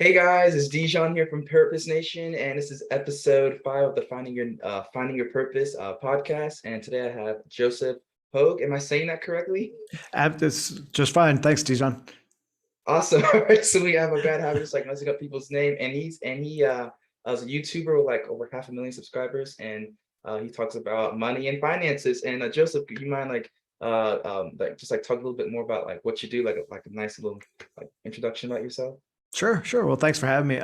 Hey guys, it's Dejon here from Purpose Nation, and this is episode 5 of the Finding Your Purpose podcast. And today I have Joseph Hogue. Am I saying that correctly? It's just fine. Thanks, Dejon. Awesome. All right, so we have a bad habit just like messing up people's name, and he is a YouTuber with like over 500,000 subscribers, and he talks about money and finances. And Joseph, could you mind like just like talk a little bit more about like what you do, like a nice little like introduction about yourself? Sure, sure. Well, thanks for having me.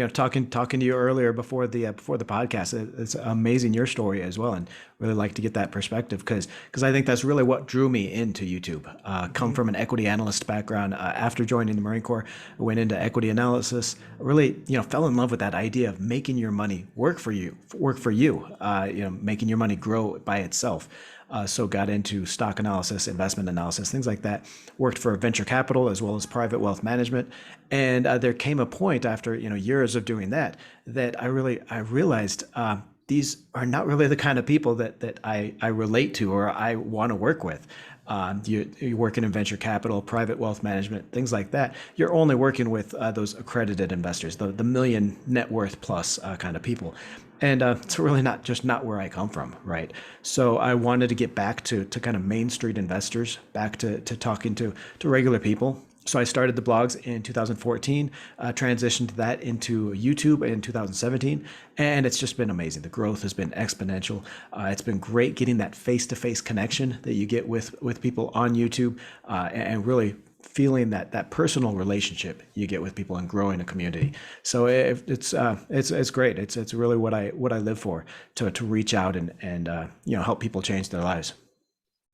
Talking to you earlier before the podcast, it's amazing your story as well, and really like to get that perspective because I think that's really what drew me into YouTube. Come Mhm. from an equity analyst background. After joining the Marine Corps, I went into equity analysis. Really, fell in love with that idea of making your money work for you, work for you. Making your money grow by itself. So got into stock analysis, investment analysis, things like that. Worked for venture capital as well as private wealth management, and there came a point after years of doing that that I realized these are not really the kind of people that I relate to or I want to work with. You're working in venture capital, private wealth management, things like that. You're only working with those accredited investors, the million net worth plus kind of people. And it's really not where I come from, right? So I wanted to get back to kind of Main Street investors, back to talking to regular people. So I started the blogs in 2014, transitioned that into YouTube in 2017, and it's just been amazing. The growth has been exponential. It's been great getting that face-to-face connection that you get with people on YouTube, and really feeling that personal relationship you get with people and growing a community. So it's great. It's really what I live for, to reach out and help people change their lives.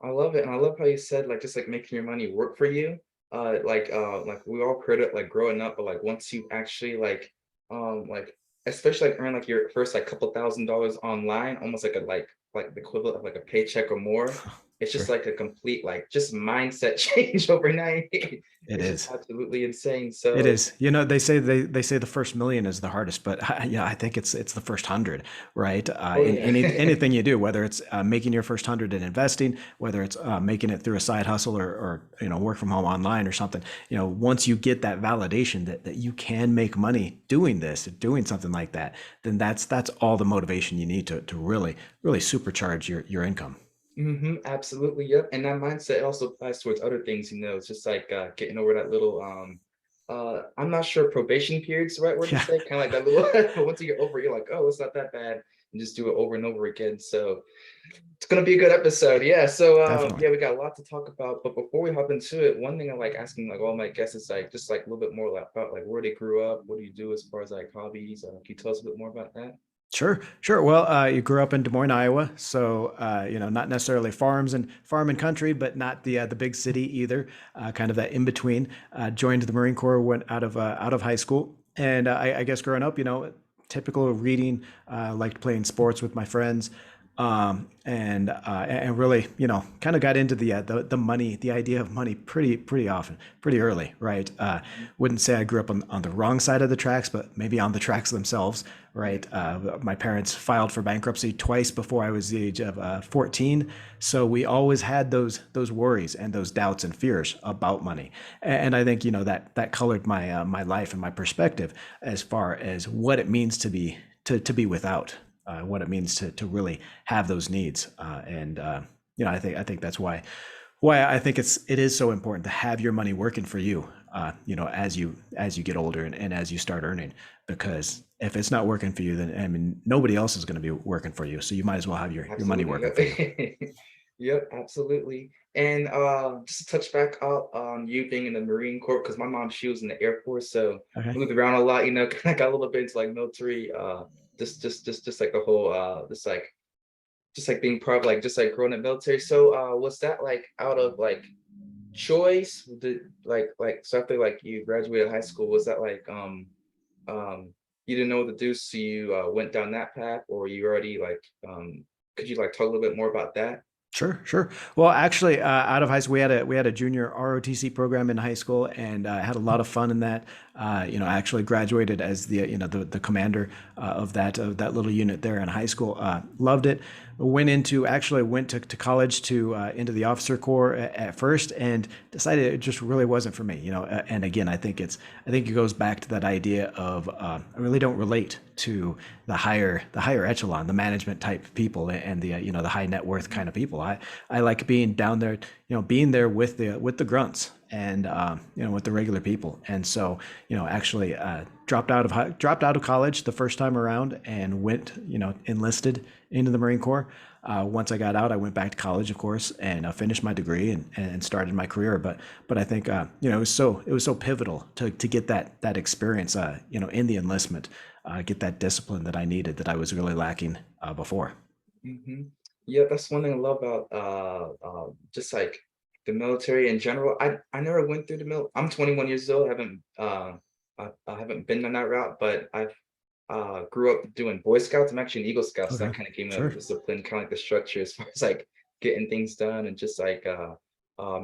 I love it, and I love how you said like just like making your money work for you. Like we all heard it like growing up, but like once you actually like especially like earn like your first like couple $1,000s online, almost like the equivalent of like a paycheck or more. It's just Sure. like a complete like just mindset change overnight. It It's just is. absolutely insane. It So is. They say the first million is the hardest, but yeah, I think it's the first hundred, right? oh In yeah. anything you do, whether it's making your first hundred in investing, whether it's making it through a side hustle or work from home online or something, once you get that validation that you can make money doing this, doing something like that, then that's all the motivation you need to really supercharge your income. Absolutely, yep. And that mindset also applies towards other things, it's just like getting over that little I'm not sure probation period's the right word to Yeah, say, kind of like that little but once you get over it, you're like, oh, it's not that bad, and just do it over and over again. So it's gonna be a good episode. Yeah. So definitely. yeah, we got a lot to talk about. But before we hop into it, one thing I like asking like all my guests is like just like a little bit more like, about like where they grew up, what do you do as far as like hobbies? Can you tell us a bit more about that? Sure, sure. Well, you grew up in Des Moines, Iowa, so not necessarily farm and country, but not the big city either. Kind of that in between. Joined the Marine Corps, went out of high school, and I guess growing up, typical reading, liked playing sports with my friends, and really, kind of got into the money, the idea of money pretty often, pretty early, right? Wouldn't say I grew up on the wrong side of the tracks, but maybe on the tracks themselves, right? My parents filed for bankruptcy twice before I was the age of 14, so we always had those worries and those doubts and fears about money, and I think that colored my life and my perspective as far as what it means to be without, what it means to really have those needs, and I think that's why I think it is so important to have your money working for you, as you get older and as you start earning, because if it's not working for you, then I mean nobody else is going to be working for you, so you might as well have your money Absolutely. working for you. Yep. Yep, absolutely. And just to touch back up on you being in the Marine Corps, because my mom, she was in the Air Force, so Okay. we moved around a lot, kind of got a little bit into like military, just like the whole just like being part of like just like growing up military. So was that like out of like choice? Did so after like you graduated high school, was that like you didn't know what to do, so you went down that path, or you already like could you like talk a little bit more about that? Sure, sure. Well, actually, out of high school, we had a junior ROTC program in high school, and had a lot of fun in that. I actually graduated as the commander of that little unit there in high school. Loved it. Went to college to into the officer corps at first, and decided it just really wasn't for me. And again, I think it goes back to that idea of I really don't relate to the higher echelon, the management type people, and the high net worth kind of people. I like being down there, being there with the grunts, and with the regular people. And so actually dropped out of college the first time around, and went, enlisted into the Marine Corps. Once I got out, I went back to college, of course, and finished my degree, and started my career. But I think it was so pivotal to get that experience, in the enlistment, get that discipline that I needed, that I was really lacking before. Hmm. Yeah, that's one thing I love about just like the military in general. I never went through the mil. I'm 21 years old. I haven't been on that route, but I've grew up doing Boy Scouts. I'm actually an Eagle Scout, so Okay, that kind of gave me sure, like discipline, kind of like the structure as far as like getting things done, and just like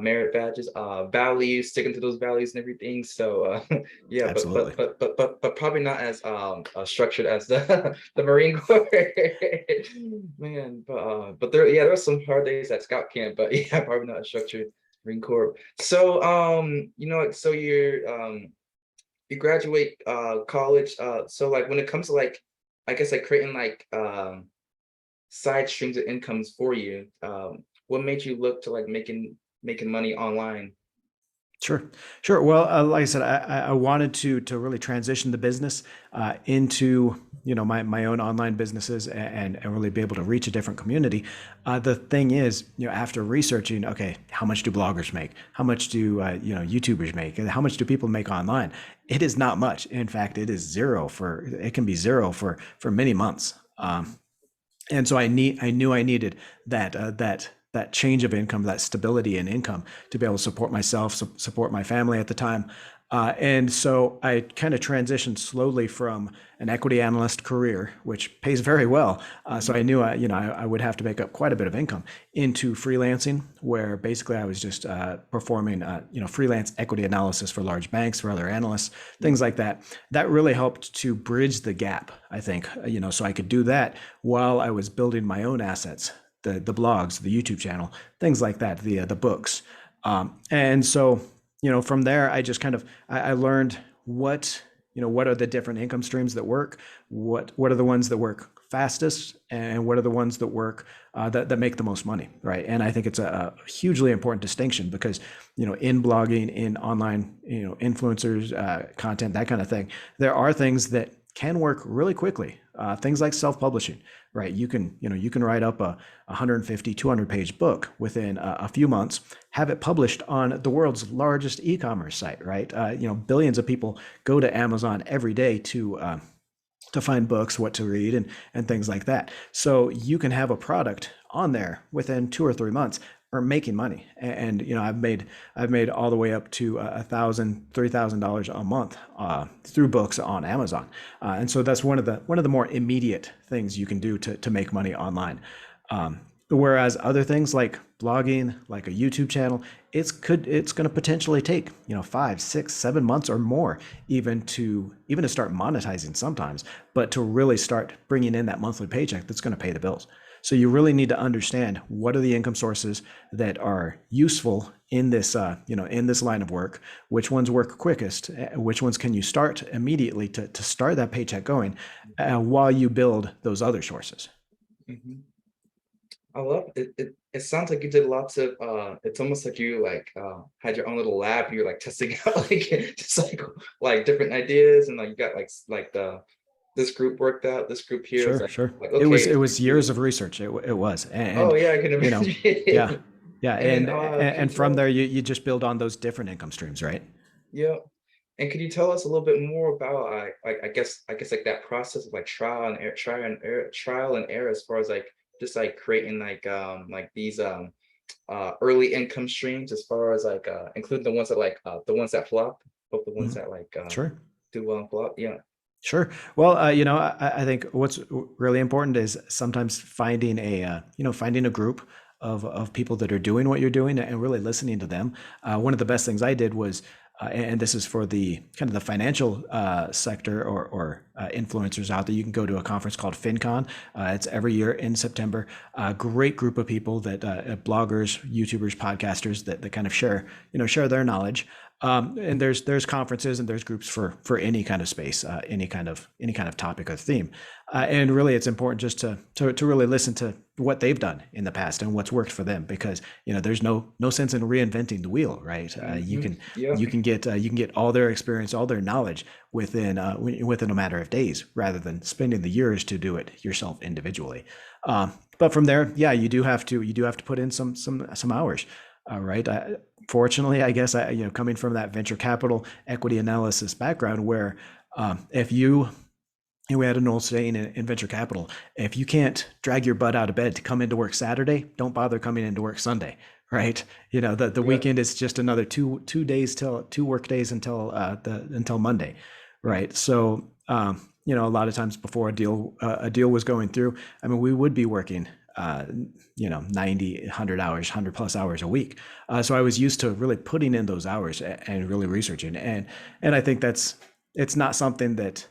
merit badges, values, sticking to those values and everything. So yeah, but absolutely. probably not as structured as the the Marine Corps. Man, but there were some hard days at scout camp, but yeah, probably not as structured Marine Corps. So so you graduate college, so like when it comes to like, I guess like creating like side streams of incomes for you, what made you look to like making money online? Sure, sure. Well, like I said, I wanted to really transition the business into my own online businesses, and really be able to reach a different community. The thing is, after researching, okay, how much do bloggers make? How much do YouTubers make? And how much do people make online? It is not much. In fact, it can be zero for many months. And so I knew I needed that change of income, that stability in income, to be able to support myself, support my family at the time. And so I kind of transitioned slowly from an equity analyst career, which pays very well. So I Mhm. knew I would have to make up quite a bit of income, into freelancing, where basically I was just performing freelance equity analysis for large banks, for other analysts, things like that. That really helped to bridge the gap, I think, so I could do that while I was building my own assets, the blogs, the YouTube channel, things like that, the books. And so, from there, I just kind of I learned what are the different income streams that work, what are the ones that work fastest, and what are the ones that work that make the most money, right? And I think it's a hugely important distinction, because in blogging, in online, influencers, content, that kind of thing, there are things that can work really quickly. Things like self-publishing, right? You can write up a 150, 200-page book within a few months, have it published on the world's largest e-commerce site, right? Billions of people go to Amazon every day to find books, what to read, and things like that. So you can have a product on there within 2 or 3 months, or making money. And I've made all the way up to $1,000, $3,000 a month through books on Amazon. And so that's one of the more immediate things you can do to make money online. Whereas other things like blogging, like a YouTube channel, it's going to potentially take 5, 6, 7 months or more, even to start monetizing sometimes, but to really start bringing in that monthly paycheck that's going to pay the bills. So you really need to understand, what are the income sources that are useful in this line of work, which ones work quickest, which ones can you start immediately to start that paycheck going, while you build those other sources. Mhm. I love it. It sounds like you did lots of it's almost like you like had your own little lab. You're like testing out like just like different ideas, and like you got like the this group worked out, this group here is Sure, sure. like It was okay, it it's was good. years of research. It was, Oh and yeah, I can you know, yeah, imagine. yeah, And then and can you and from tell there you just build on those different income streams, right? yeah. And could you tell us a little bit more about I guess like that process of like trial and error, as far as like just like creating like these early income streams, as far as like including the ones that like the ones that flop, but the ones Mhm. that like Sure. do well and flop. Yeah. Sure. Well, I think what's really important is sometimes finding a group of people that are doing what you're doing and really listening to them. One of the best things I did was, and this is for the kind of the financial sector or influencers out there. You can go to a conference called FinCon. It's every year in September. A great group of people that bloggers, YouTubers, podcasters that kind of share their knowledge. And there's conferences and there's groups for any kind of space, any kind of topic or theme. And really, it's important just to really listen to what they've done in the past and what's worked for them, because there's no sense in reinventing the wheel, right? You can Yeah. you can get all their experience, all their knowledge within a matter of days, rather than spending the years to do it yourself individually. But from there, yeah, you do have to put in some hours. Right. Fortunately, I guess coming from that venture capital equity analysis background, where if you we had an old saying in venture capital: if you can't drag your butt out of bed to come into work Saturday, don't bother coming into work Sunday. Right. The Yeah. weekend is just another two work days until Monday. Right. So, a lot of times before a deal was going through, I mean, we would be working, 90, 100 hours, 100 plus hours a week. So I was used to really putting in those hours and really researching. And I think it's not something that,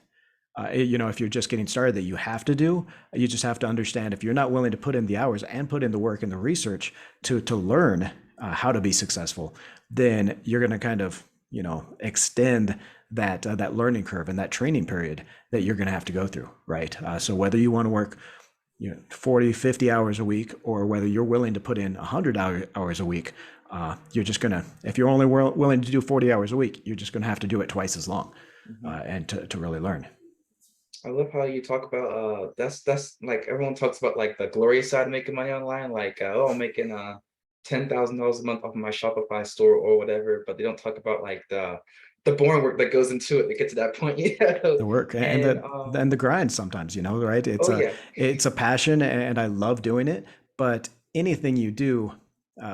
if you're just getting started, that you have to do. You just have to understand, if you're not willing to put in the hours and put in the work and the research to learn how to be successful, then you're going to kind of, extend that learning curve and that training period that you're going to have to go through, right? So whether you want to work 40, 50 hours a week, or whether you're willing to put in 100 hours a week, you're just going to, if you're only willing to do 40 hours a week, you're just going to have to do it twice as long, Mhm. and to really learn. I love how you talk about that's like everyone talks about like the glorious side of making money online, like oh, I'm making $10,000 a month off of my Shopify store or whatever, but they don't talk about like the boring work that goes into it to get to that point. The work and And the grind sometimes, right? It's oh a yeah. it's a passion, and I love doing it. But anything you do,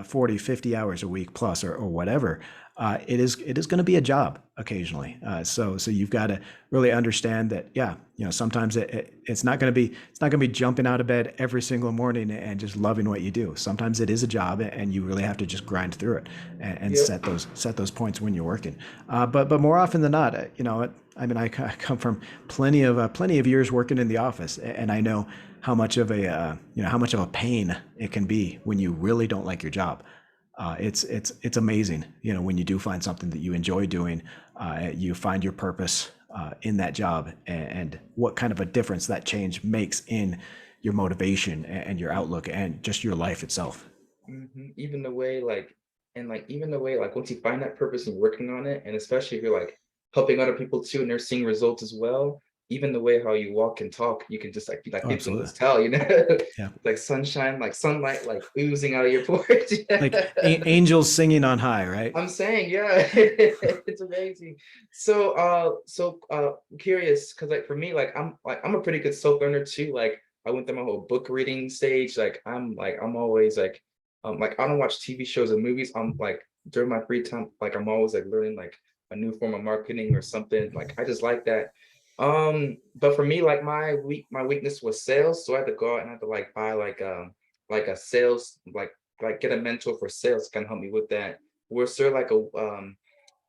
40, 50 hours a week plus, or whatever, it is going to be a job occasionally. So you've got to really understand that, yeah, sometimes it's not going to be jumping out of bed every single morning and just loving what you do. Sometimes it is a job, and you really have to just grind through it and Yep. set those points when you're working. But more often than not, I mean, I come from plenty of years working in the office, and I know how much of a pain it can be when you really don't like your job. It's amazing, when you do find something that you enjoy doing, you find your purpose in that job, and what kind of a difference that change makes in your motivation and your outlook and just your life itself. Even the way like, and like even the way like once you find that purpose and working on it, and especially if you're like helping other people too and they're seeing results as well, even the way how you walk and talk, you can just like Oh, people can absolutely. just tell, Yeah. like sunshine, like sunlight, like oozing out of your pores. Like angels singing on high, right? I'm saying, yeah, it's amazing. So curious, because like for me, like I'm a pretty good self learner too. Like I went through my whole book reading stage. I'm always like I don't watch TV shows and movies. I'm like during my free time, like I'm always like learning like a new form of marketing or something. Like I just like that. But for me, like my weakness was sales, so I had to go out and I had to like buy like a sales like get a mentor for sales to kind of help me with that. Was there like a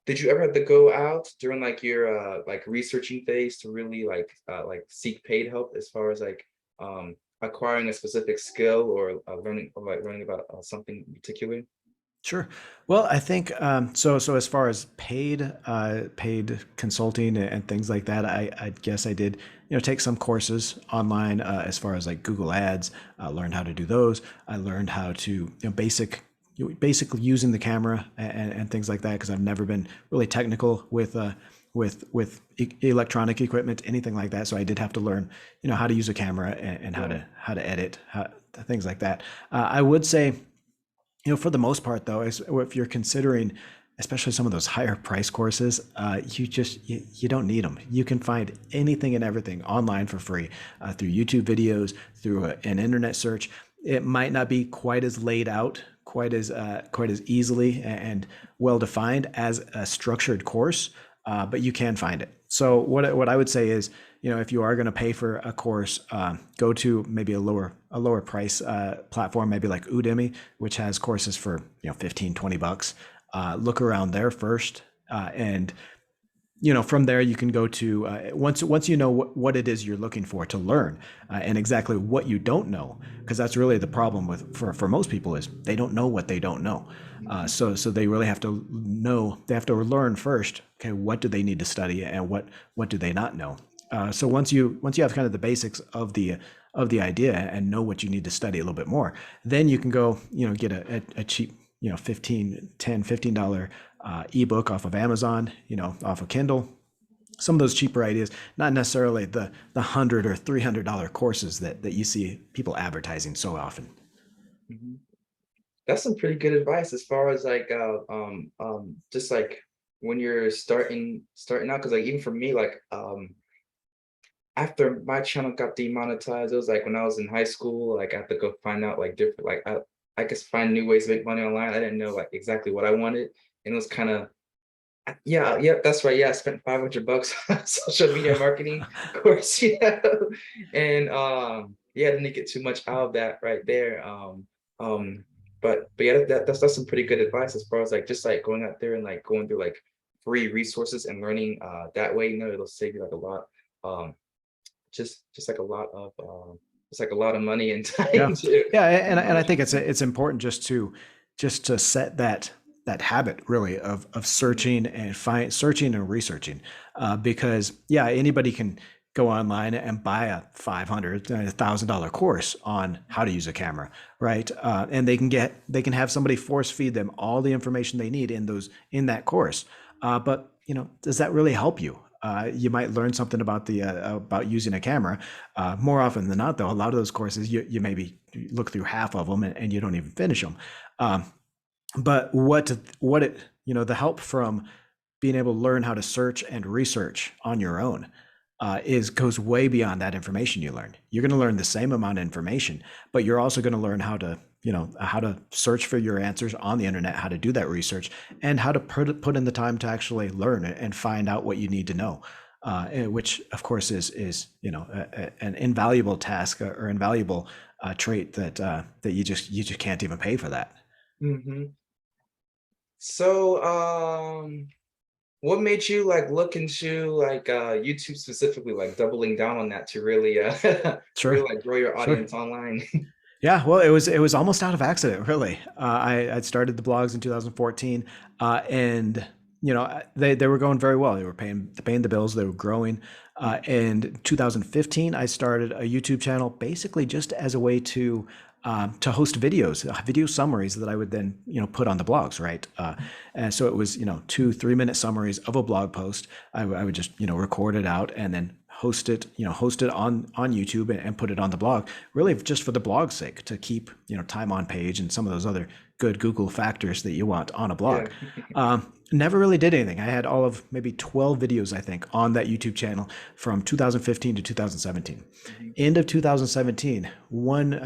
did you ever have to go out during like your like researching phase to really like seek paid help as far as like acquiring a specific skill or learning about something in particular? Sure. Well, I think, so as far as paid consulting and things like that, I guess I did, take some courses online, as far as like Google Ads. Learned how to do those. I learned how to, basically using the camera and things like that, because I've never been really technical with electronic equipment, anything like that. So I did have to learn, how to use a camera, and how Yeah. to edit, things like that. I would say, for the most part, though, if you're considering, especially some of those higher price courses, you don't need them. You can find anything and everything online for free, through YouTube videos, through an internet search. It might not be quite as laid out, quite as easily and well defined as a structured course, but you can find it. So what I would say is, if you are going to pay for a course, go to maybe a lower price platform, maybe like Udemy, which has courses for 15, $20. Look around there first, and from there you can go to once you know what it is you're looking for to learn, and exactly what you don't know, because that's really the problem with for most people is they don't know what they don't know. Mhm. So they really have to know, they have to learn first, okay, what do they need to study and what do they not know. So once you have kind of the basics of the idea and know what you need to study a little bit more, then you can go get a cheap 15 $10 $15 ebook off of Amazon, off of Kindle. Some of those cheaper ideas, not necessarily the $100 or $300 courses that you see people advertising so often. Mhm. That's some pretty good advice as far as like just like when you're starting out, because like even for me, like after my channel got demonetized, it was like when I was in high school, like I had to go find out like different, like I could find new ways to make money online. I didn't know like exactly what I wanted, and it was kind of, yeah, yeah, that's right. Yeah, I spent $500 on social media marketing course, and yeah, I didn't get too much out of that right there. Um, but yeah, that's some pretty good advice as far as like just like going out there and like going through like free resources and learning that way. It'll save you like a lot. Um, just like a lot of just like a lot of money and Yeah, time too, yeah, and and and I knowledge think and it's time. it's important just to set that habit really of Mhm. searching and researching, because yeah, anybody can go online and buy a $500 $1,000 course on how to use a camera, right? And they can have somebody force feed them all the information they need in that course, but does that really help you? You might learn something about using a camera. More often than not, though, a lot of those courses you maybe look through half of them and you don't even finish them. Um, but the help from being able to learn how to search and research on your own is goes way beyond that information you learned. You're going to learn the same amount of information, but you're also going to learn how to search for your answers on the internet, how to do that research, and how to put in the time to actually learn it and find out what you need to know. Which of course is an invaluable task or invaluable trait that you just can't even pay for that. Mhm. So, what made you like look into like YouTube specifically, like doubling down on that to really Sure, really like grow your sure. audience online? Yeah, well, it was almost out of accident, really. I started the blogs in 2014, and they were going very well. They were paying the bills. They were growing. And 2015, I started a YouTube channel, basically just as a way to host videos, video summaries that I would then put on the blogs, right? And so it was 2 3 minute summaries of a blog post. I would just record it out and then host it on YouTube and put it on the blog, really just for the blog's sake, to keep time on page and some of those other good Google factors that you want on a blog. Yeah. Never really did anything. I had all of maybe 12 videos, I think, on that YouTube channel from 2015 to 2017. Mhm. End of 2017,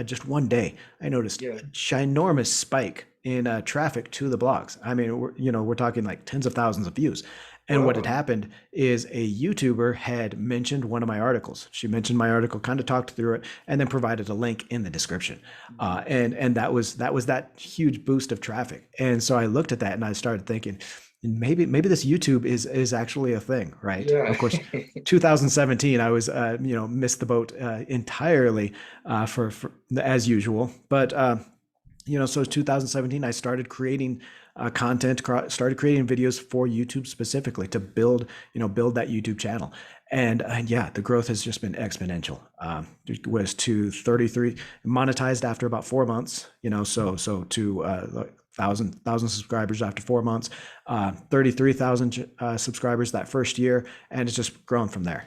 just one day, I noticed Yeah. a ginormous spike in traffic to the blogs. I mean, we're talking like tens of thousands of views. And what had Wow. happened is a YouTuber had mentioned one of my articles. She mentioned my article, kind of talked through it, and then provided a link in the description. Mhm. And that huge boost of traffic. And so I looked at that and I started thinking, maybe this YouTube is actually a thing, right? Yeah. Of course, 2017, I was missed the boat entirely, for as usual. But so 2017, I started creating content, started creating videos for YouTube specifically to build that YouTube channel. And yeah, the growth has just been exponential. It was to 33 monetized after about 4 months, so to thousand subscribers after 4 months, 33,000 subscribers that first year, and it's just grown from there.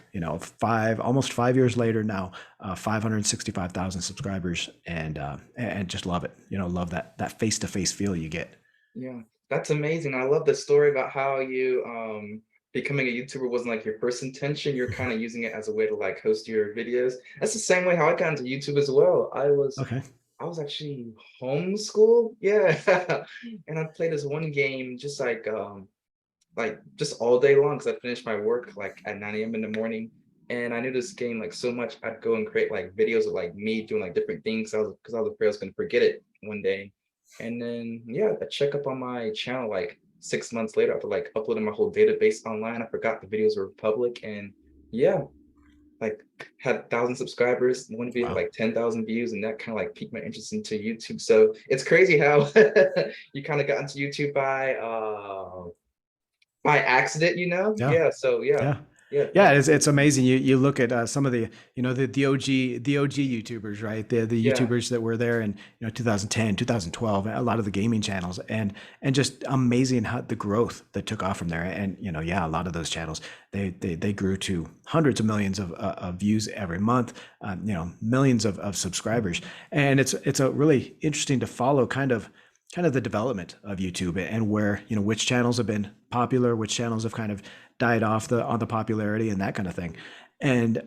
Almost 5 years later now, 565,000 subscribers, and just love it. Love that face to face feel you get. Yeah. That's amazing. I love the story about how you becoming a YouTuber wasn't like your first intention. You're kind of using it as a way to like host your videos. That's the same way how I got into YouTube as well. Okay. I was actually homeschooled. Yeah. And I played this one game just like just all day long because I finished my work like at 9 a.m. in the morning. and I knew this game like so much. I'd go and create like videos of like me doing like different things. Because I was afraid I was gonna forget it one day. And then yeah, I check up on my channel like 6 months later after like uploading my whole database online. I forgot the videos were public, and yeah, like had 1,000 subscribers. One video had Wow. like 10,000 views, and that kind of like piqued my interest into YouTube. So it's crazy how you kind of got into YouTube by accident, you know? Yeah. Yeah. So yeah, Yeah. yeah, Yeah, it's amazing. You look at some of the, the OG YouTubers, right? The yeah. YouTubers that were there in 2010, 2012, a lot of the gaming channels, and just amazing how the growth that took off from there. And yeah, a lot of those channels they grew to hundreds of millions of views every month, millions of subscribers, and it's a really interesting to follow kind of the development of YouTube and where, which channels have been popular, which channels have kind of died off on the popularity and that kind of thing. And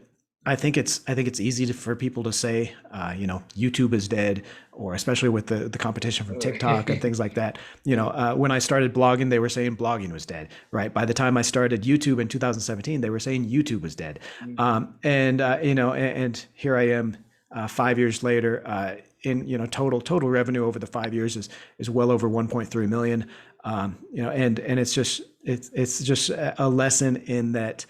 I think it's easy for people to say, YouTube is dead, or especially with the competition from TikTok and things like that. When I started blogging, they were saying blogging was dead, right? By the time I started YouTube in 2017, they were saying YouTube was dead. And here I am 5 years later. In total revenue over the 5 years is well over 1.3 million. And it's just a lesson in that,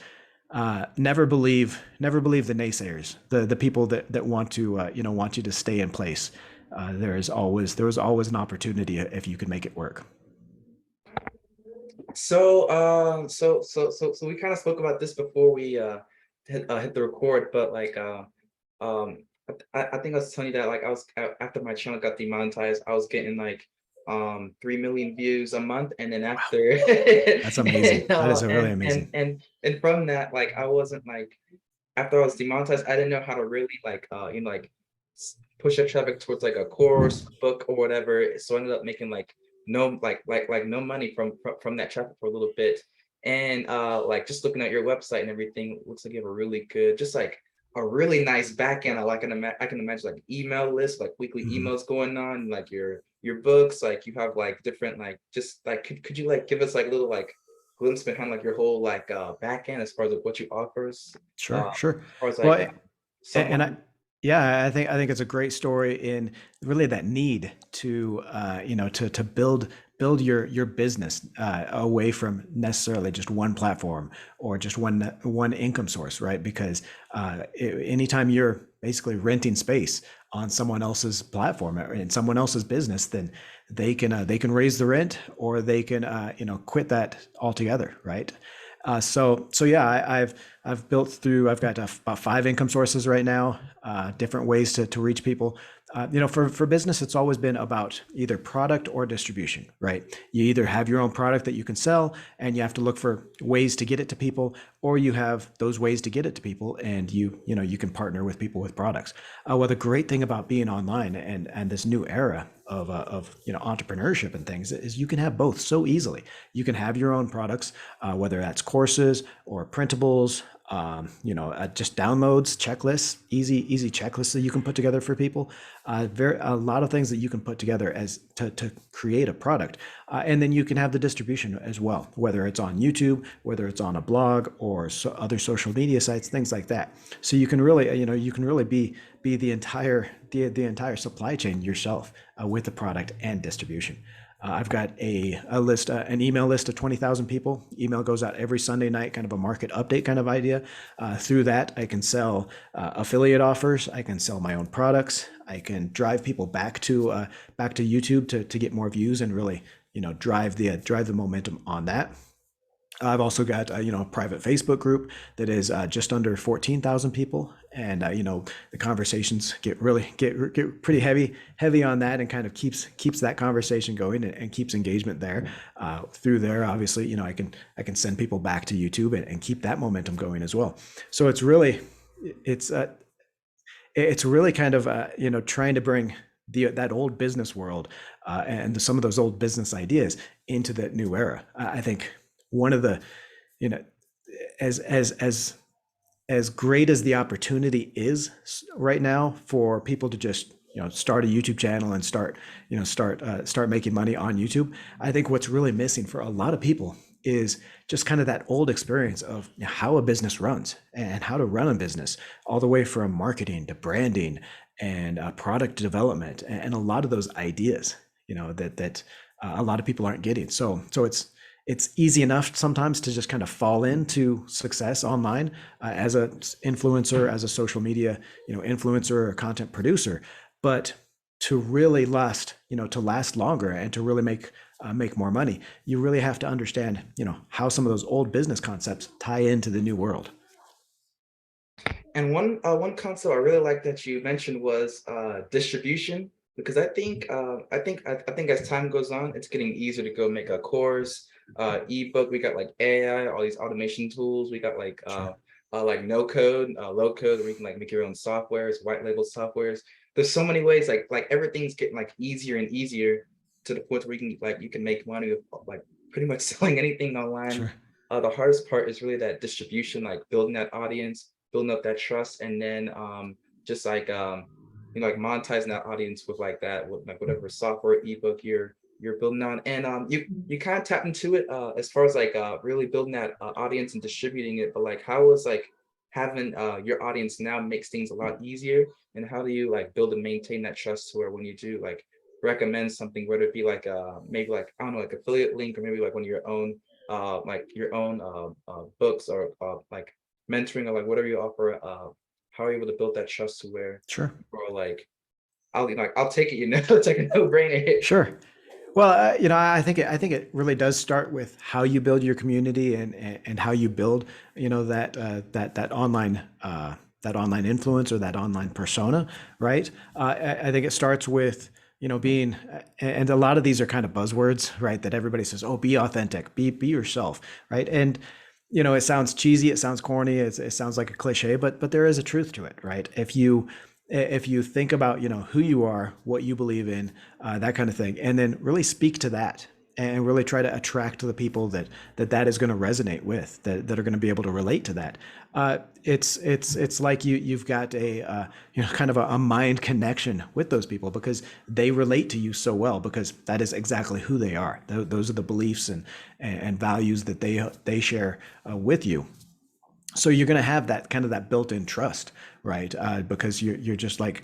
never believe the naysayers, the people that want to want you to stay in place. There was always an opportunity if you could make it work. So we kind of spoke about this before we hit the record, but like um I think I was telling you that like I was after my channel got demonetized, I was getting like 3 million views a month, and then after That's amazing. That is a really amazing. and from that, like I wasn't like, after I was demonetized, I didn't know how to really like like push that traffic towards like a course, book, or whatever. So I ended up making like no no money from that traffic for a little bit. And like just looking at your website and everything, looks like you have a really good, just like a really nice back end. I can imagine like email lists, like weekly Mhm. emails going on, like your books, like you have like different like just like could you like give us like a little like glimpse behind like your whole like back end as far as like what you offers, Sure, sure. as far as like Well, and I, someone. yeah, I think it's a great story in really that need to to build your business away from necessarily just one platform or just one income source, right? Because anytime you're basically renting space on someone else's platform or in someone else's business, then they can raise the rent, or they can quit that altogether, right? So yeah, I've built through. I've got about 5 income sources right now, different ways to reach people. For business, it's always been about either product or distribution, right? You either have your own product that you can sell, and you have to look for ways to get it to people, or you have those ways to get it to people, and you can partner with people with products. Well, the great thing about being online and this new era of entrepreneurship and things is you can have both so easily. You can have your own products, whether that's courses or printables, just downloads, checklists, easy checklists that you can put together for people. A lot of things that you can put together as to create a product, and then you can have the distribution as well, whether it's on YouTube, whether it's on a blog, or other social media sites, things like that. So you can really, be the entire supply chain yourself, with the product and distribution. I've got a list, an email list of 20,000 people. Email goes out every Sunday night, kind of a market update kind of idea. Through that, I can sell affiliate offers. I can sell my own products. I can drive people back to YouTube to get more views and really drive the momentum on that. I've also got a private Facebook group that is just under 14,000 people, and the conversations get pretty heavy on that, and kind of keeps that conversation going, and keeps engagement there. Through there, obviously, I can send people back to YouTube, and keep that momentum going as well. So it's it's really kind of trying to bring that old business world, and some of those old business ideas into that new era. I think one of the you know as great as the opportunity is right now for people to just start a YouTube channel and start making money on YouTube. I think what's really missing for a lot of people is just kind of that old experience of how a business runs and how to run a business, all the way from marketing to branding and product development, and a lot of those ideas, that a lot of people aren't getting. So it's easy enough sometimes to just kind of fall into success online as a influencer, as a social media, influencer or content producer, but to really last, to last longer and to really make more money, you really have to understand, how some of those old business concepts tie into the new world. And one concept I really like that you mentioned was distribution, because I think as time goes on, it's getting easier to go make a course, ebook. We got like AI, all these automation tools. We got Sure. like no code, low code, where you can like make your own softwares, white label softwares. There's so many ways. Like everything's getting like easier and easier to the point where you can make money with like pretty much selling anything online. Sure. The hardest part is really that distribution, like building that audience, building up that trust, and then just like like monetizing that audience with like that, with like whatever software ebook you're building on. And you kind of tap into it as far as like really building that audience and distributing it. But like, how is like having your audience now makes things a lot easier, and how do you like build and maintain that trust to where when you do like recommend something, whether it be like maybe like I don't know, like affiliate link, or maybe like one of your own books, or like mentoring, or like whatever you offer, how are you able to build that trust to where Sure. people are like I'll take it, it's like a no-brainer. Sure. Well, I think it really does start with how you build your community, and how you build, that online influence, or that online persona, right? I think it starts with, being, and a lot of these are kind of buzzwords, right? That everybody says, oh, be authentic, be yourself, right? And it sounds cheesy, it sounds corny, it sounds like a cliche, but there is a truth to it, right? If you think about, who you are, what you believe in, that kind of thing, and then really speak to that, and really try to attract the people that is going to resonate with, that are going to be able to relate to that. It's like you've got a kind of a mind connection with those people, because they relate to you so well, because that is exactly who they are. Those are the beliefs and values that they share with you. So you're going to have that kind of that built-in trust, right? Because you're just like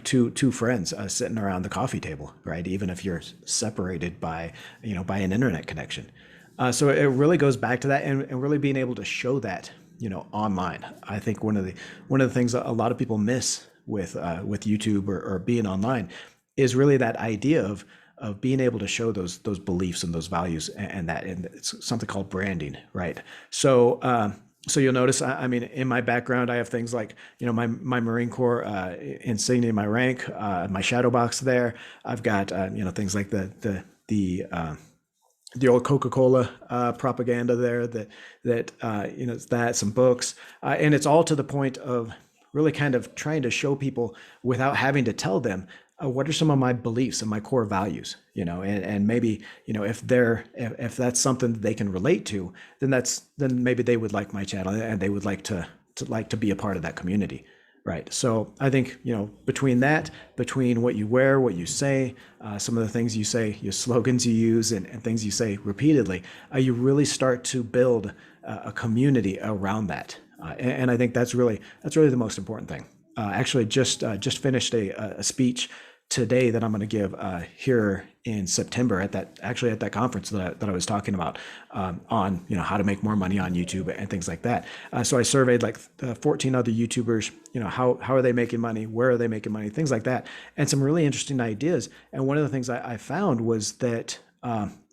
two friends sitting around the coffee table, right? Even if you're separated by an internet connection. So it really goes back to that, and really being able to show that, online. I think one of the things a lot of people miss with YouTube, or being online, is really that idea of being able to show those beliefs and those values, and it's something called branding, right? So you'll notice, I mean, in my background, I have things like, my Marine Corps insignia, my rank, my shadow box there. I've got, things like the old Coca-Cola propaganda there, that some books, and it's all to the point of really kind of trying to show people, without having to tell them, what are some of my beliefs and my core values, and maybe, if that's something that they can relate to, then maybe they would like my channel, and they would like to be a part of that community. Right. So I think, between what you wear, what you say, some of the things you say, your slogans you use, and things you say repeatedly, you really start to build a community around that. And I think that's really the most important thing. Actually, just finished a speech today that I'm going to give here in September at that conference that I was talking about, on how to make more money on YouTube and things like that. So I surveyed like 14 other YouTubers, how are they making money, where are they making money, things like that, and some really interesting ideas. And one of the things I found was that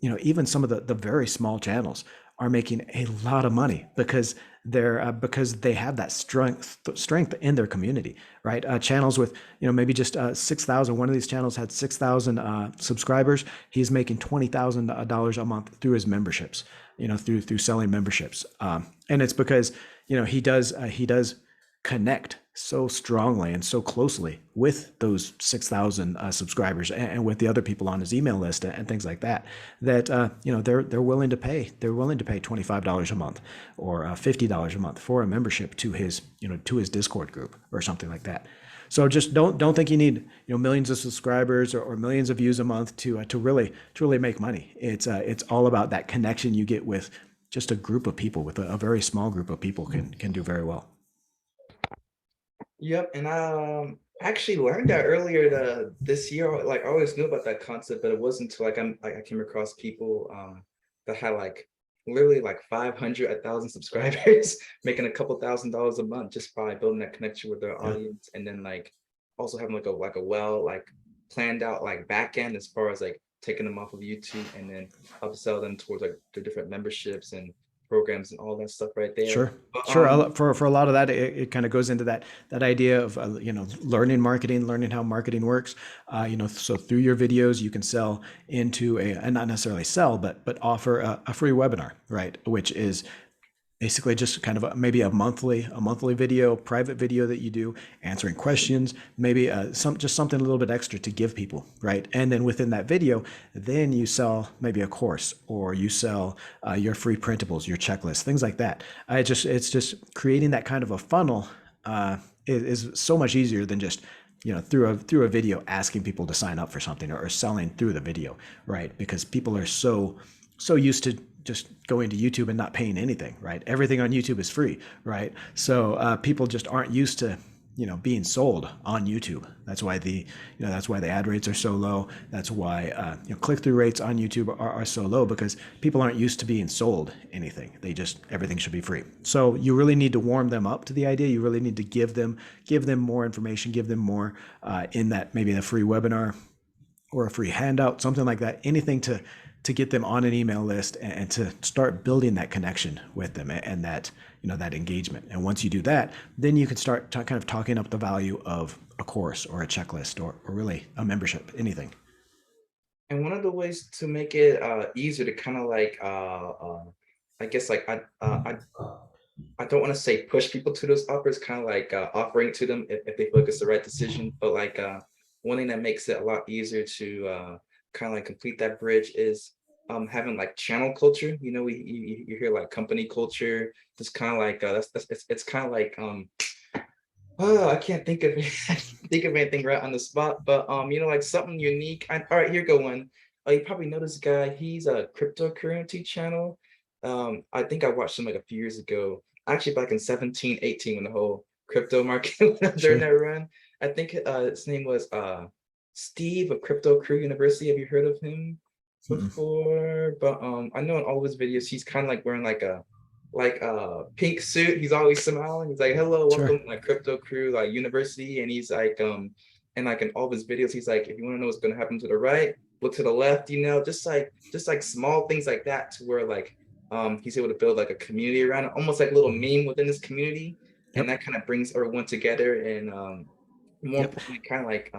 even some of the very small channels are making a lot of money, because they have that strength in their community, right? Channels with maybe just 6,000. One of these channels had 6,000 subscribers. He's making $20,000 a month through his memberships, through selling memberships, and it's because he does connect so strongly and so closely with those 6,000 subscribers, and with the other people on his email list, and things like that, that they're willing to pay $25 a month, or $50 a month for a membership to his Discord group, or something like that. So just don't think you need millions of subscribers or millions of views a month to really make money. It's all about that connection you get with just a group of people, with a very small group of people can do very well. Yep, and I actually learned that earlier this year. Like I always knew about that concept, but it wasn't until I came across people that had like literally like 500, 1,000 subscribers, making a couple $1,000s a month just by building that connection with their Yeah, audience, and then like also having like a well like planned out like back end as far as like taking them off of YouTube and then upsell them towards like the different memberships and programs and all that stuff right there. sure. But Sure. For a lot of that, it kind of goes into that idea of learning marketing, learning how marketing works. So through your videos, you can sell into and not necessarily sell, but offer a free webinar, right? Which is basically just kind of maybe a monthly video, private video that you do, answering questions, maybe just something a little bit extra to give people, right? And then within that video, then you sell maybe a course, or you sell your free printables, your checklist, things like that. It's just creating that kind of a funnel is so much easier than just through a video asking people to sign up for something, or selling through the video, right? Because people are so used to just going to YouTube and not paying anything, right? Everything on YouTube is free, right? So people just aren't used to being sold on YouTube. That's why the ad rates are so low. That's why click-through rates on YouTube are so low, because people aren't used to being sold anything. Everything should be free. So you really need to warm them up to the idea. You really need to give them more information, give them more in that, maybe a free webinar or a free handout, something like that. Anything to get them on an email list, and to start building that connection with them, and that engagement. And once you do that, then you can start kind of talking up the value of a course or a checklist, or really a membership, anything. And one of the ways to make it easier to kind of like I guess like I don't want to say push people to those offers, kind of like offering to them if they feel like it's the right decision, but like one thing that makes it a lot easier to kind of like complete that bridge is having like channel culture. You hear like company culture. It's kind of like it's kind of like oh, I can't think of think of anything right on the spot, but like something unique. All right, here go one. You probably know this guy. He's a cryptocurrency channel. I think I watched him like a few years ago, actually back in 17, 18, when the whole crypto market went during Sure. that run. I think his name was Steve of Crypto Crew University. Have you heard of him Mm-mm. before? But I know in all of his videos he's kind of like wearing like pink suit. He's always smiling. He's like, hello, Sure. welcome to my crypto crew like university. And he's like and like in all of his videos he's like, if you want to know what's going to happen to the right, look to the left. Just like small things like that, to where like he's able to build like a community around it, almost like a little meme within this community. And Yep. that kind of brings everyone together. And more Yep. importantly, kind of like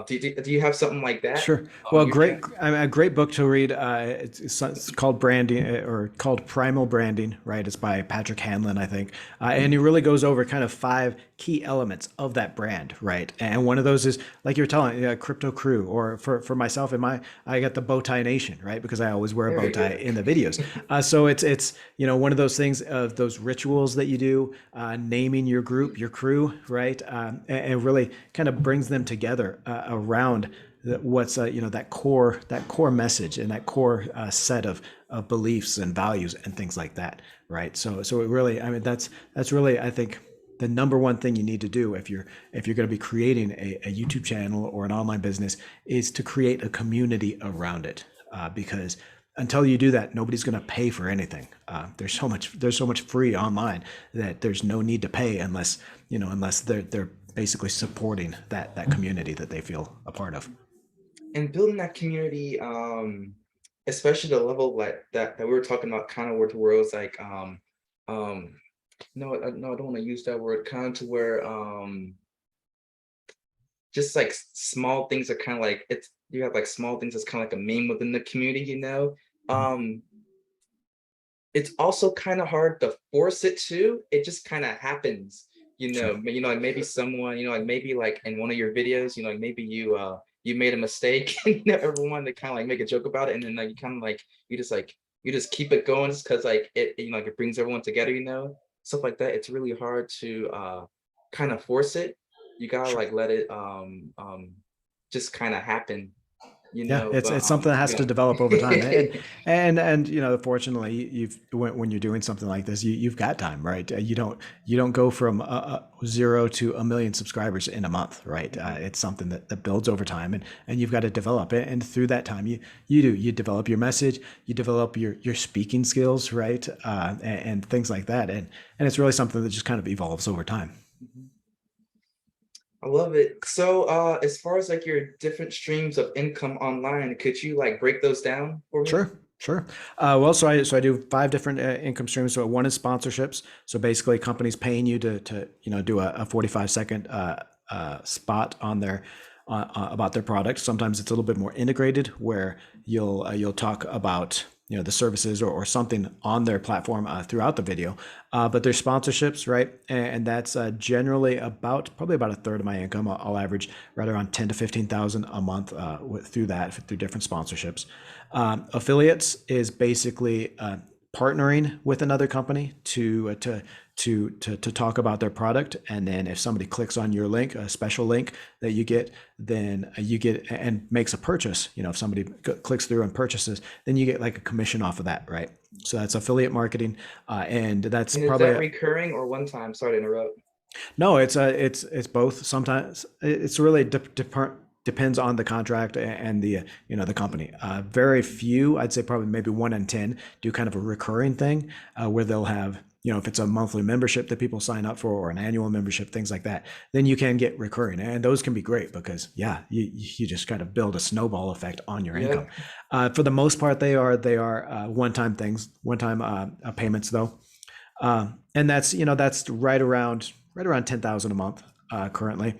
do you have something like that Sure. on Well, your great. channel? I mean, a great book to read. It's called Branding, or called Primal Branding, right? It's by Patrick Hanlon, I think. And he really goes over kind of 5 key elements of that brand, right? And one of those is, like you were telling, Crypto Crew, or for myself, I got the Bow Tie Nation, right? Because I always wear a bow Very tie good. in the videos. So it's one of those things, of those rituals that you do, naming your group, your crew, right? And really kind of brings them together around what's that core message, and that core set of beliefs and values and things like that, right? So it really, I mean, that's really, I think, the number one thing you need to do if you're going to be creating a YouTube channel or an online business, is to create a community around it, because until you do that, nobody's going to pay for anything. There's so much free online, that there's no need to pay, unless they're basically supporting that community that they feel a part of. And building that community, especially the level like that we were talking about, kind of where it was like um no, no, I don't want to use that word, kind of to where just like small things are kind of like, it's you have like small things that's kind of like a meme within the community. um it's also kind of hard to force it to. It just kind of happens. Sure. Like maybe someone, like maybe like in one of your videos, like maybe you made a mistake and everyone to kind of like make a joke about it, and then like you kind of like you just keep it going just because like like it brings everyone together, stuff like that. It's really hard to kind of force it. you gotta Sure. like let it just kind of happen, Yeah, but it's something that has to yeah. develop over time, and you know, fortunately, you've when you're doing something like this, you've got time, right? You don't go from zero to a million subscribers in a month, right? Mhm. It's something that builds over time, and you've got to develop it, and through that time, you develop your message, you develop your speaking skills, right, and things like that, and it's really something that just kind of evolves over time. Mhm. I love it. So, as far as like your different streams of income online, could you like break those down for me? Sure, sure. Well, so I do five different income streams. So one is sponsorships. So basically, companies paying you to you know do a 45-second spot on their about their product. Sometimes it's a little bit more integrated, where you'll talk about you know the services or something on their platform throughout the video. But there's sponsorships, right? And that's generally about probably about a third of my income. I'll average right around 10 to 15,000 a month through that through different sponsorships. Affiliates is basically partnering with another company to talk about their product, and then if somebody clicks on your link, a special link that you get, then you get and makes a purchase. You know, if somebody clicks through and purchases, then you get like a commission off of that, right? So that's affiliate marketing, and that's And is probably that recurring or one time? Sorry to interrupt. no, it's both. Sometimes it's really depends on the contract and the you know the company. Very few, I'd say probably maybe 1 in 10 do kind of a recurring thing where they'll have you know if it's a monthly membership that people sign up for or an annual membership, things like that. Then you can get recurring, and those can be great because yeah, you just kind of build a snowball effect on your income. Yep. For the most part, they are one time things, one time payments though. And that's you know that's right around 10,000 a month currently.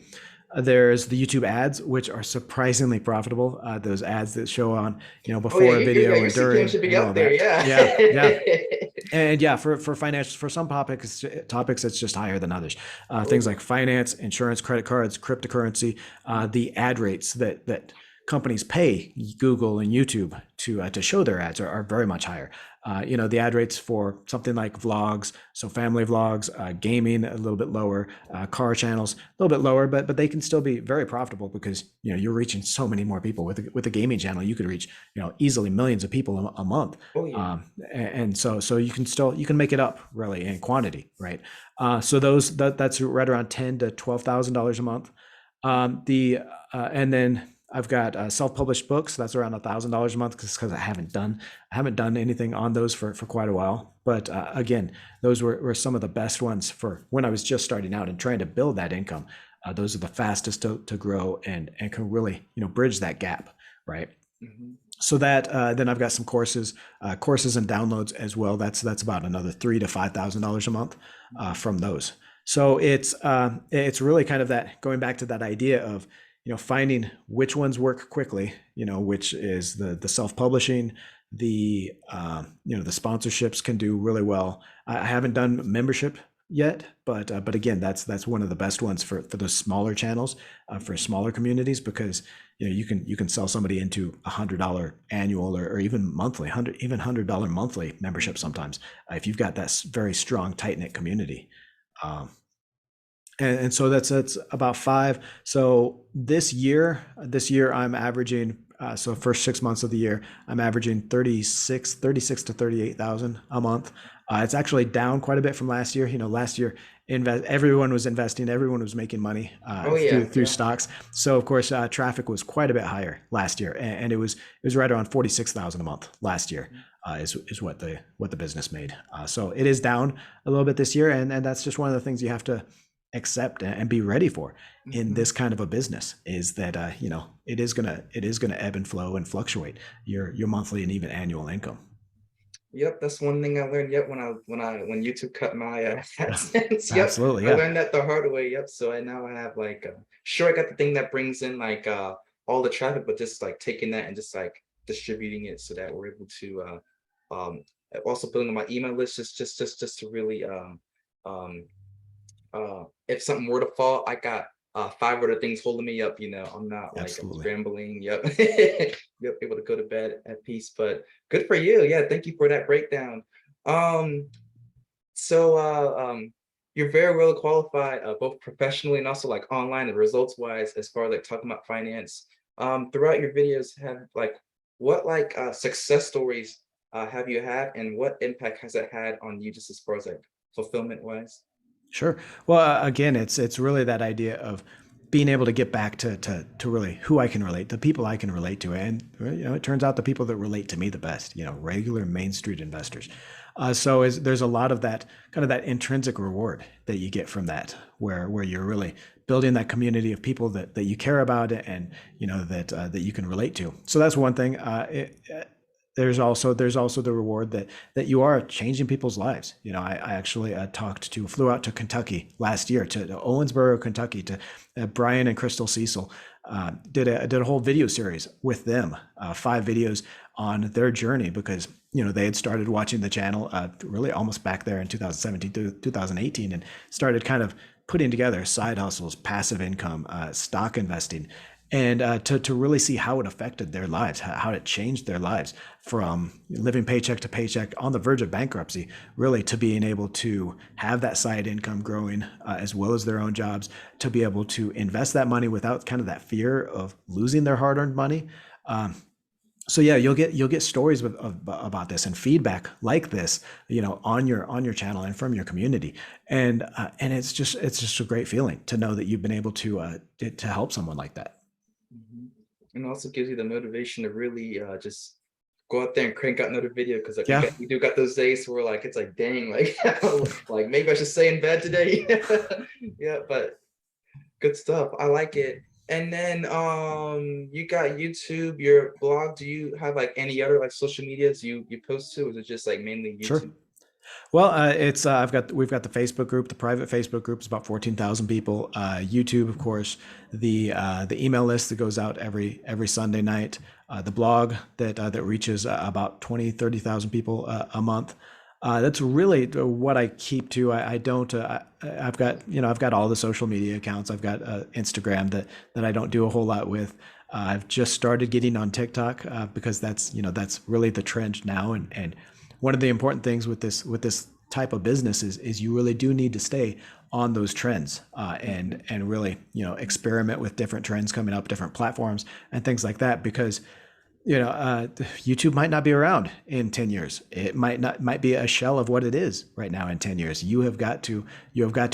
There's the YouTube ads, which are surprisingly profitable. Those ads that show on you know Oh yeah, before a yeah, video your and CPM during should be and all up there. that. Yeah. Yeah, yeah. And yeah, for finance, for some topics, it's just higher than others. Oh Things yeah. like finance, insurance, credit cards, cryptocurrency, the ad rates that companies pay Google and YouTube to show their ads are very much higher. You know, the ad rates for something like vlogs, so family vlogs, gaming a little bit lower, car channels a little bit lower, but they can still be very profitable because you know you're reaching so many more people with a gaming channel. You could reach you know easily millions of people a month, Oh yeah. and so you can still you can make it up really in quantity, right? So that's right around $10,000 to $12,000 a month. The and then I've got self-published books. That's around $1,000 a month because I haven't done anything on those for quite a while. But again, those were some of the best ones for when I was just starting out and trying to build that income. Those are the fastest to grow and can really you know bridge that gap, right? Mhm. So that then I've got some courses and downloads as well. That's about another $3,000 to $5,000 a month from those. So it's really kind of that going back to that idea of you know finding which ones work quickly. You know which is the self publishing, the you know the sponsorships can do really well. I haven't done membership yet, but again that's one of the best ones for those smaller channels for smaller communities because you know you can sell somebody into $100 annual or even monthly $100 monthly membership sometimes if you've got that very strong tight knit community. Um, and so that's about five. So this year I'm averaging. So first 6 months of the year, I'm averaging 36 to 38,000 a month. It's actually down quite a bit from last year. You know, last year everyone was investing, everyone was making money Oh yeah. through Yeah. stocks. So of course, traffic was quite a bit higher last year, and it was right around 46,000 a month last year. Is what the business made. So it is down a little bit this year, and that's just one of the things you have to accept and be ready for in Mhm. this kind of a business is that you know it is gonna ebb and flow and fluctuate your monthly and even annual income. Yep, that's one thing I learned. Yep, when YouTube cut my AdSense. Yep, Absolutely, I yeah, learned that the hard way. Yep, so I now I have like sure I got the thing that brings in like all the traffic, but just like taking that and just like distributing it so that we're able to also building on my email list just to really um if something were to fall, I got five other things holding me up. I'm not like I'm absolutely. scrambling. Yep, yep, able to go to bed at peace. But good for you. Yeah, thank you for that breakdown. Um, so you're very well qualified, both professionally and also like online and results wise, as far as like talking about finance. Throughout your videos, have like what like success stories have you had, and what impact has it had on you, just as far as like fulfillment wise? Sure. Well, again, it's really that idea of being able to get back to really who I can relate, the people I can relate to, and it turns out the people that relate to me the best, regular Main Street investors. There's a lot of that kind of that intrinsic reward that you get from that, where you're really building that community of people that you care about and that you can relate to. So that's one thing. There's also the reward that you are changing people's lives. I actually flew out to Kentucky last year to Owensboro, Kentucky, to Brian and Crystal Cecil. Did a whole video series with them, 5 videos on their journey, because they had started watching the channel really almost back there in 2017 to 2018, and started kind of putting together side hustles, passive income, stock investing, and to really see how it affected their lives, how it changed their lives from living paycheck to paycheck on the verge of bankruptcy, really to being able to have that side income growing, as well as their own jobs, to be able to invest that money without kind of that fear of losing their hard-earned money. So yeah, you'll get stories about this and feedback like this, on your channel and from your community, and it's just a great feeling to know that you've been able to help someone like that. Mhm. And also gives you the motivation to really just go out there and crank out another video, because like Yeah. we do got those days where like it's like dang, like like maybe I should stay in bed today. Yeah, but good stuff. I like it. And then you got YouTube, your blog. Do you have like any other like social medias you post to, or is it just like mainly Sure. YouTube? Well, it's we've got the Facebook group, the private Facebook group is about 14,000 people. YouTube, of course, the email list that goes out every Sunday night, the blog that reaches about 20, 30,000 people a month. That's really what I keep to. I don't. I've got all the social media accounts. I've got Instagram that I don't do a whole lot with. I've just started getting on TikTok because that's really the trend now, and one of the important things with this type of business is you really do need to stay on those trends, and really experiment with different trends coming up, different platforms and things like that, because YouTube might not be around in 10 years. It might be a shell of what it is right now in 10 years. You have got to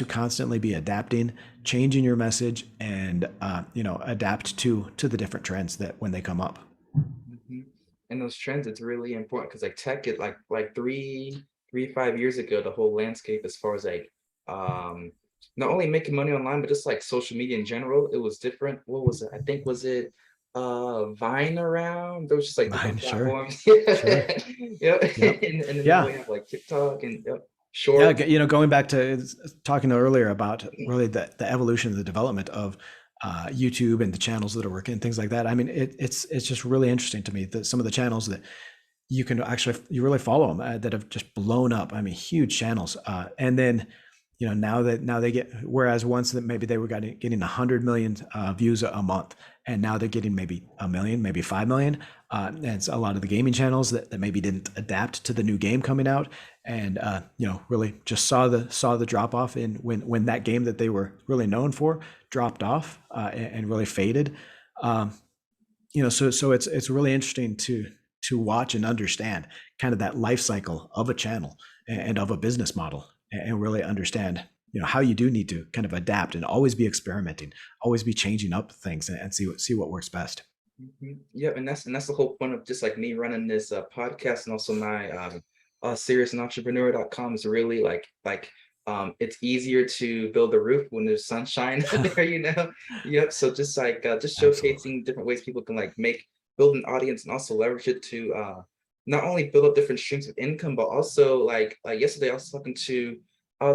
constantly be adapting, changing your message, and adapt to the different trends that when they come up. Mhm. And those trends, it's really important, because like tech, it like 5 years ago, the whole landscape as far as like um not only making money online, but just like social media in general, it was different. What was it? I think was it Vine around? There was just like Mine, different sure, platforms. sure, Yep. yep, And then now yeah. we have like TikTok and yep, Yeah, short. going back to talking earlier about really the evolution, the development of YouTube and the channels that are working and things like that. I mean, it's just really interesting to me that some of the channels that you really follow them, that have just blown up. I mean, huge channels, and then now they get, whereas once that maybe they were getting 100 million views a month, and now they're getting maybe a million, maybe 5 million. And it's a lot of the gaming channels that maybe didn't adapt to the new game coming out, and really just saw the drop off in when that game that they were really known for dropped off, and really faded. Um, so it's really interesting to watch and understand kind of that life cycle of a channel and of a business model, and really understand how you do need to kind of adapt and always be experimenting, always be changing up things, and see what works best. Yeah, and that's the whole point of just like me running this podcast, and also my seriousentrepreneur.com, is really it's easier to build a roof when there's sunshine there, Yep. So just like just Absolutely. showcasing different ways people can like build an audience, and also leverage it to not only build up different streams of income, but also like yesterday I was talking to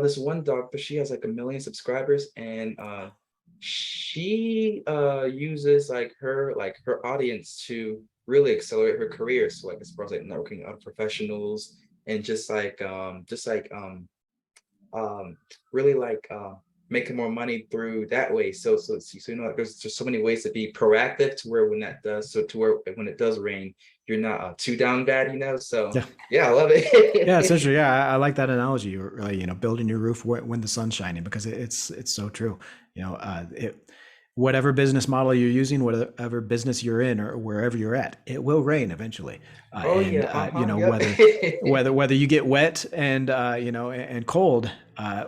this one doctor. She has like 1 million subscribers, and she uses like her audience to really accelerate her career. So like as far as like networking other professionals, and just like really like making more money through that way. So like there's just so many ways to be proactive, to where when that does so to where when it does rain, you're not too down bad, so Yeah. yeah, I love Yeah, it's it. interesting. Yeah, I like that analogy. You're really, building your roof when the sun's shining, because it's so true. Whatever business model you're using, whatever business you're in, or wherever you're at, it will rain eventually. Oh And yeah, yep. whether you get wet and and cold,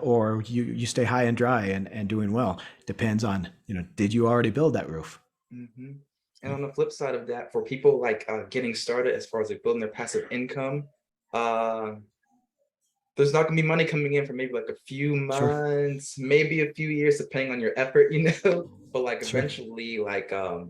or you stay high and dry and doing well, depends on, did you already build that roof? hmm And on the flip side of that, for people like getting started as far as like building their passive income, uh, there's not gonna be money coming in for maybe like a few Sure, months, maybe a few years, depending on your effort, But like sure. eventually, like I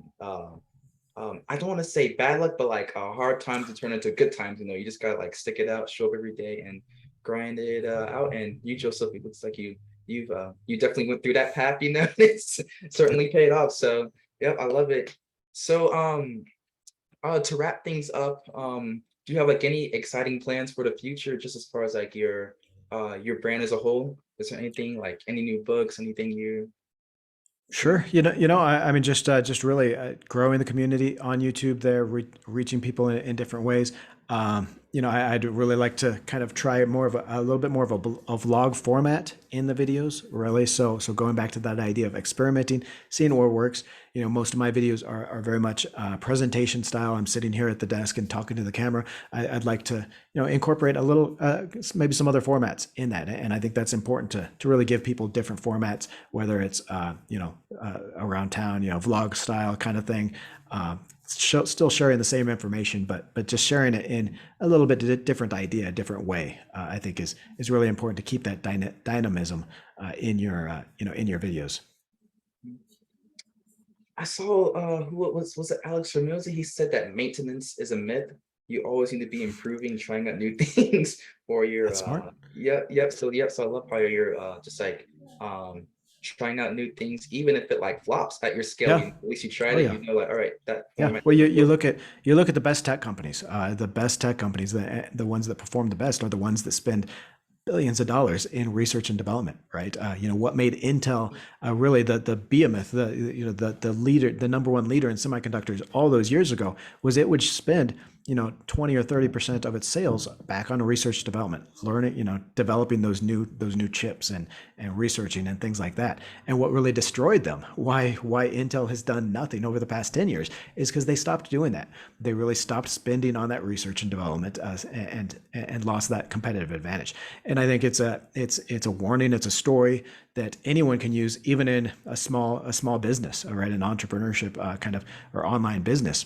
don't want to say bad luck, but like hard times to turn into good times. You just gotta like stick it out, show up every day, and grind it out. And you, Joseph, it looks like you definitely went through that path. It's certainly paid off. So yeah, I love it. So to wrap things up, do you have like any exciting plans for the future, just as far as like your brand as a whole? Is there anything like any new books, anything you Sure. I mean, just really growing the community on YouTube there, reaching people in different ways. I'd really like to kind of try more of a little bit more of a vlog format in the videos, really. So going back to that idea of experimenting, seeing what works. Most of my videos are very much presentation style. I'm sitting here at the desk and talking to the camera. I'd like to, incorporate a little, maybe some other formats in that. And I think that's important to really give people different formats, whether it's, around town, vlog style kind of thing. Still sharing the same information, but just sharing it in a little bit different idea, different way. I think is really important to keep that dynamism in your in your videos. I saw who was it, Alex Ramirez? He said that maintenance is a myth. You always need to be improving, trying out new things for your That's smart. yep. So I love how you're just like trying out new things, even if it like flops at your scale, Yeah. at least you Oh tried it, yeah. like, all right, that Yeah. format Well, doesn't work. you look at the best tech companies. The best tech companies, the ones that perform the best, are the ones that spend billions of dollars in research and development, right? What made Intel really the behemoth, the leader, the number one leader in semiconductors all those years ago, was it would spend 20 or 30% of its sales back on research development, learning, developing those new chips and researching and things like that. And what really destroyed them, why Intel has done nothing over the past 10 years, is because they stopped doing that. They really stopped spending on that research and development, and lost that competitive advantage. And I think it's a warning, it's a story that anyone can use, even in a small business, right? An entrepreneurship kind of, or online business.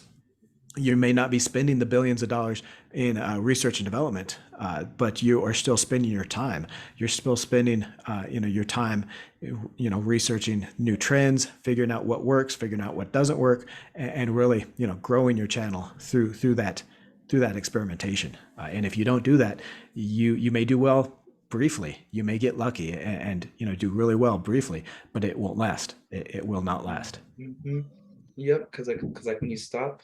You may not be spending the billions of dollars in research and development, but you are still spending your time. You're still spending, your time, researching new trends, figuring out what works, figuring out what doesn't work, and really, growing your channel through that experimentation. And if you don't do that, you may do well briefly. You may get lucky and do really well briefly, but it won't last. It will not last. Mm-hmm. Yep, because like when you stop,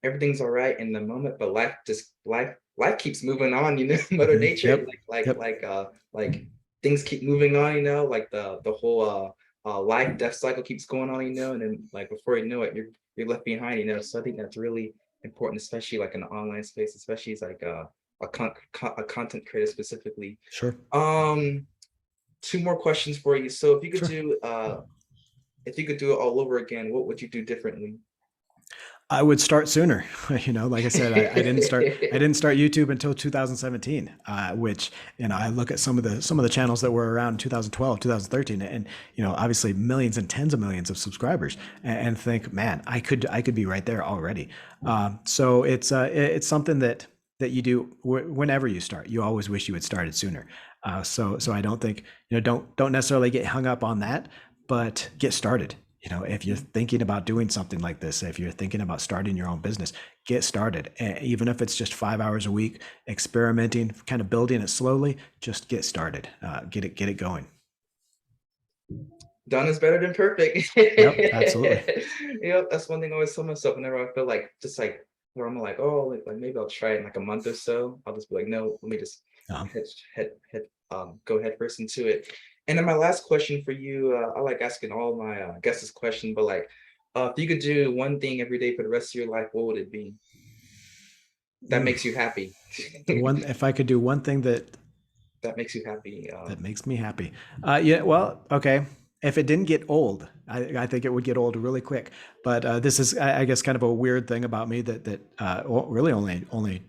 everything's all right in the moment, but life keeps moving on, Mother Nature, Yep. Yep. like things keep moving on, like the whole life death cycle keeps going on, and then like before you know it, you're left behind, So I think that's really important, especially like in the online space, especially as like a content creator specifically. Sure. Um, two more questions for you. So Sure. if you could do it all over again, what would you do differently? I would start sooner. Like I said, I didn't start YouTube until 2017, which, I look at some of the channels that were around 2012, 2013, and obviously millions and tens of millions of subscribers, and think, man, I could be right there already. So it's something that you do whenever you start. You always wish you had started sooner. So I don't think, don't necessarily get hung up on that, but get started. If you're thinking about doing something like this, if you're thinking about starting your own business, get started. Even if it's just 5 hours a week, experimenting, kind of building it slowly, just get started. Get it going. Done is better than perfect. Yep, absolutely. That's one thing I always tell myself whenever I feel like just like where I'm like, oh, like maybe I'll try it in like a month or so. I'll just be like, no, let me just Um, head head go head first into it. And then my last question for you, I like asking all my guests this question, but like if you could do one thing every day for the rest of your life, what would it be? that Mm, makes you happy. one, if I could do one thing That makes you happy. that makes me happy. Yeah, well, okay. If it didn't get old, I think it would get old really quick. But this is, I guess, kind of a weird thing about me well, really only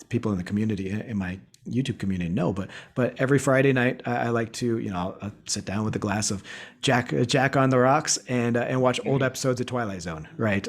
people in the community in my YouTube community know. But every Friday night, I like to I'll sit down with a glass of Jack on the rocks and watch old Mhm. episodes of Twilight Zone, right?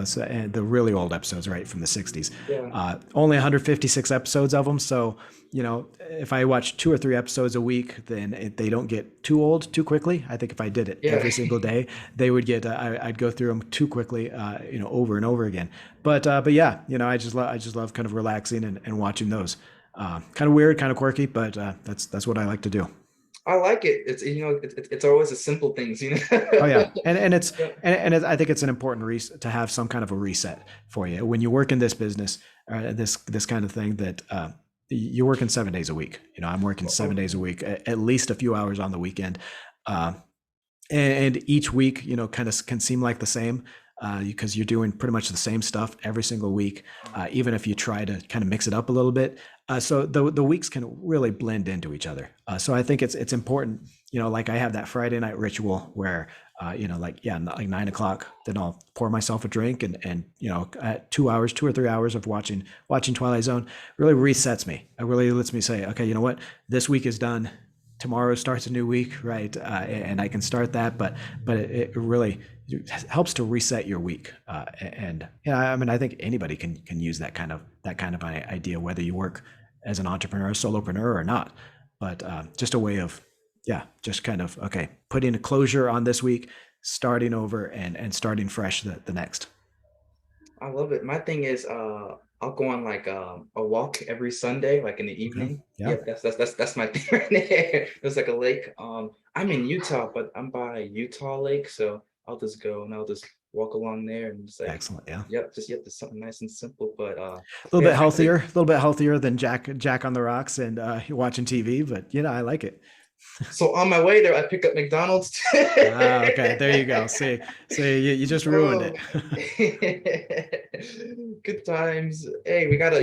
So and the really old episodes, right, from the '60s. Yeah, Only 156 episodes of them, so if I watch 2 or 3 episodes a week, then they don't get too old too quickly. I think if I did it yeah. every single day, they would get. I'd go through them too quickly, over and over again. But yeah, I just love kind of relaxing and watching those. Kind of weird, kind of quirky, but that's what I like to do. I like it. It's it's always the simple things, you Oh know. yeah, and it's Yeah. I think it's an important to have some kind of a reset for you when you work in this business, this kind of thing that you're working 7 days a week. I'm working seven Okay. days a week, at least a few hours on the weekend, uh, and each week kind of can seem like the same because you're doing pretty much the same stuff every single week, even if you try to kind of mix it up a little bit. So the weeks can really blend into each other. So I think it's important. Like I have that Friday night ritual where like yeah, like 9 o'clock, then I'll pour myself a drink and at 2 hours, 2 or 3 hours of watching Twilight Zone really resets me. It really lets me say, okay, you know what, this week is done, tomorrow starts a new week, right? And I can start that, but it really helps to reset your week. And yeah, I mean, I think anybody can use that kind of idea, whether you work as an entrepreneur, solopreneur, or not. But just a way of, yeah, just kind of okay, putting a closure on this week, starting over, and starting fresh the next. I love it. My thing is, I'll go on like a walk every Sunday, like in the Okay. evening. Yeah. Yep, that's my thing right there. There's like a lake. I'm in Utah, but I'm by Utah Lake, so I'll just go and I'll just walk along there and just like, Excellent. Yeah. yep, just something nice and simple. But A little yeah, bit healthier, a little bit healthier than Jack on the rocks and watching TV, but I like it. so on my way there, I pick up McDonald's. Ah, okay. There you go. See, you just ruined Oh, it. good times. Hey, we gotta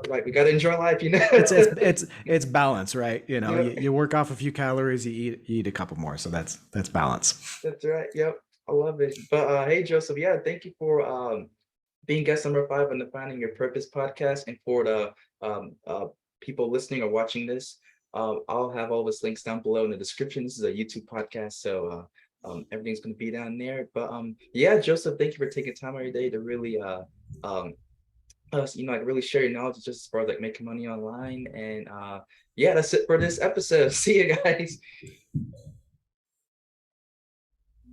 like we gotta enjoy life, you it's it's know. it's it's balance, right? Yep, You work off a few calories, you eat a couple more, so that's balance. that's right. Yep, I love it. But hey, Joseph, yeah, thank you for being guest number 5 on the Finding Your Purpose podcast, and for the people listening or watching this. I'll have all this links down below in the description. This is a YouTube podcast, so everything's gonna be down there. But yeah, Joseph, thank you for taking time out of your day to really um, like really share your knowledge just as far as like making money online. And yeah, that's it for this episode. See you guys.